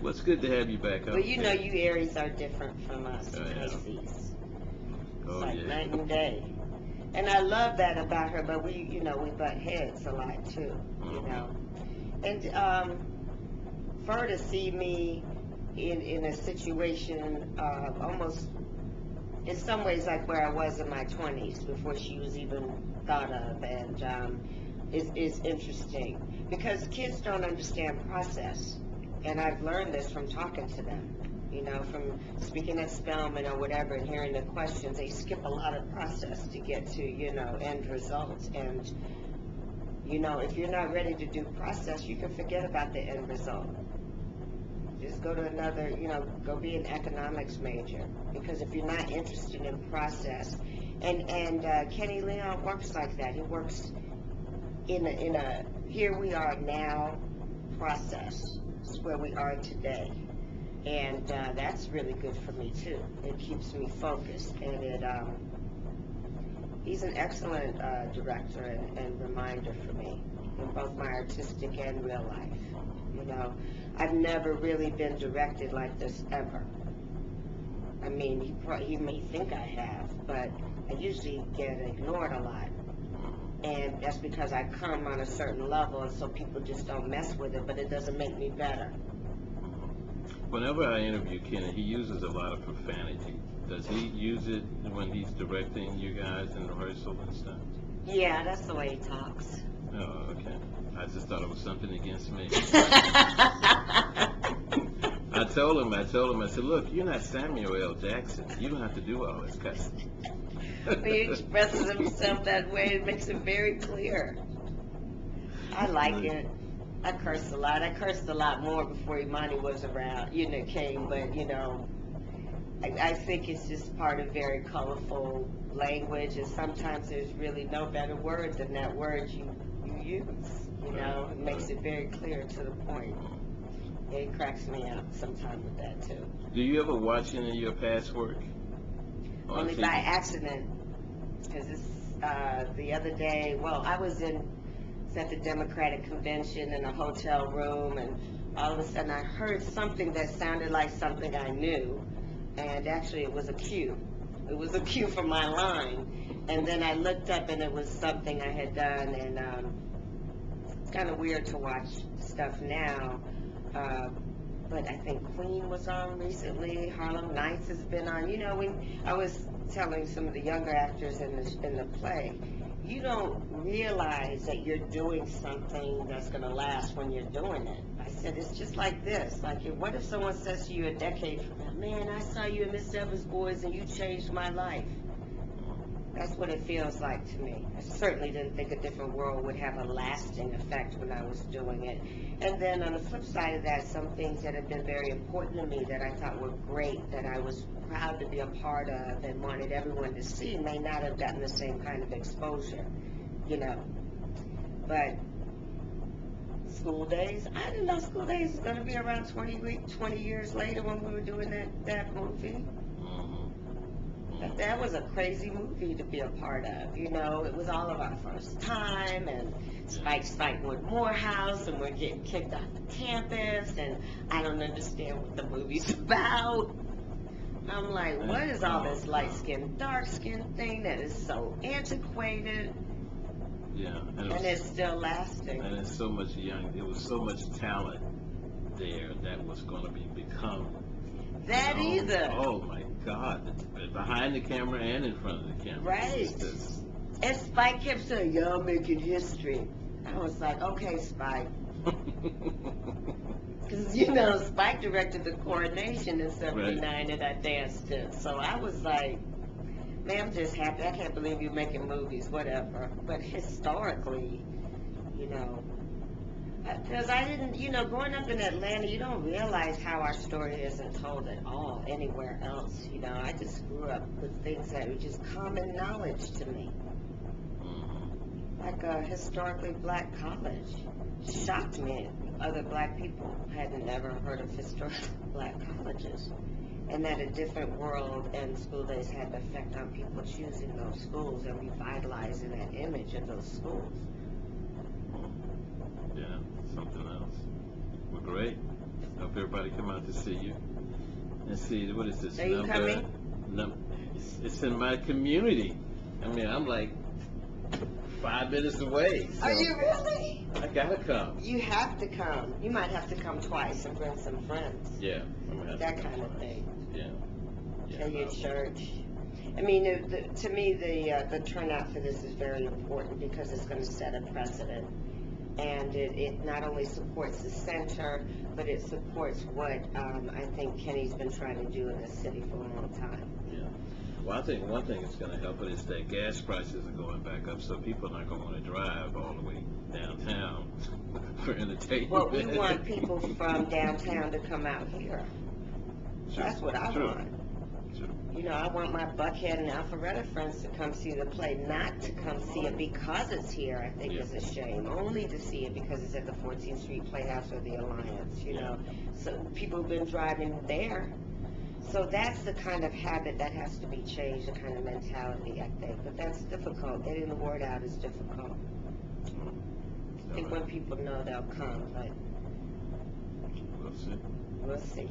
Well, it's good to have you back up. Well, you know, you Aries are different from us Pisces. Oh, It's like yeah. night and day. And I love that about her, but we, you know, we butt heads a lot too, you know. And for her to see me in a situation almost in some ways like where I was in my 20s before she was even thought of, and is interesting because kids don't understand process, and I've learned this from talking to them, you know, from speaking at Spelman or whatever and hearing the questions. They skip a lot of process to get to, you know, end results, and you know, if you're not ready to do process, you can forget about the end result. Just go to another, you know, go be an economics major, because if you're not interested in process, and Kenny Leon works like that. He works in a here we are now process. This is where we are today, and that's really good for me too. It keeps me focused, and it he's an excellent director and reminder for me in both my artistic and real life. You know, I've never really been directed like this ever. I mean, he may think I have, but I usually get ignored a lot. And that's because I come on a certain level, and so people just don't mess with it, but it doesn't make me better. Whenever I interview Kenny, he uses a lot of profanity. Does he use it when he's directing you guys in rehearsal and stuff? Yeah, that's the way he talks. Oh, okay. I just thought it was something against me. I told him, I said, look, you're not Samuel L. Jackson. You don't have to do all this cussing. He expresses himself that way. It makes it very clear. I like it. I cursed a lot. I cursed a lot more before Imani was around, you know, came, but, you know, I think it's just part of very colorful language, and sometimes there's really no better word than that word you use, you know. It makes it very clear to the point. It cracks me up sometimes with that, too. Do you ever watch any of your past work? Only by accident, because it's the other day, well, I was at the Democratic Convention in a hotel room, and all of a sudden I heard something that sounded like something I knew, and actually it was a cue. It was a cue for my line, and then I looked up and it was something I had done, and it's kind of weird to watch stuff now, but I think Queen was on recently, Harlem Nights has been on. You know, when I was telling some of the younger actors in the play, you don't realize that you're doing something that's going to last when you're doing it. I said, it's just like this. Like, what if someone says to you a decade from now, man, I saw you in Miss Evans' Boys and you changed my life. That's what it feels like to me. I certainly didn't think A Different World would have a lasting effect when I was doing it. And then on the flip side of that, some things that have been very important to me that I thought were great, that I was proud to be a part of and wanted everyone to see, may not have gotten the same kind of exposure, you know. But School Daze, I didn't know School Daze was going to be around 20 years later when we were doing that movie. That was a crazy movie to be a part of, you know. It was all of our first time, and Spike's fighting with Morehouse, and we're getting kicked off the campus, and I don't understand what the movie's about. I'm like, what is all this light-skin, dark-skin thing that is so antiquated? Yeah, and it's still lasting. And it's so much young. There was so much talent there that was going to become that either. Oh my God! Behind the camera and in front of the camera. Right. And Spike kept saying, "Y'all making history." I was like, "Okay, Spike." Because, you know, Spike directed the coronation in '79 that I danced in. So I was like, man, I'm just happy. I can't believe you're making movies, whatever. But historically, you know, because I didn't, you know, growing up in Atlanta, you don't realize how our story isn't told at all anywhere else. You know, I just grew up with things that were just common knowledge to me. Like a historically black college. Shocked me. Other black people had never heard of historically black colleges. And that A Different World and School Daze had an effect on people choosing those schools and revitalizing that image of those schools. Yeah, something else. Well, great. Hope everybody come out to see you and see, what is this Are you coming? It's in my community. I mean, I'm like 5 minutes away. So Are you really? I gotta come. You have to come. You might have to come twice and bring some friends. Yeah. I'm gonna have That to come kind of twice. thing. Yeah. At your church. I mean, to me, the turnout for this is very important because it's going to set a precedent. And it not only supports the center, but it supports what I think Kenny's been trying to do in the city for a long time. Yeah. Well, I think one thing that's going to help it is that gas prices are going back up, so people are not going to want to drive all the way downtown for entertainment. Well, we want people from downtown to come out here. True. That's what I True. want. True. You know, I want my Buckhead and Alpharetta friends to come see the play, not to come see it because it's here. I think it's a shame. Only to see it because it's at the 14th Street Playhouse or the Alliance, you know. So people have been driving there. So that's the kind of habit that has to be changed, the kind of mentality, I think. But that's difficult. Getting the word out is difficult. I think when people know, they'll come, but We'll see. we'll see.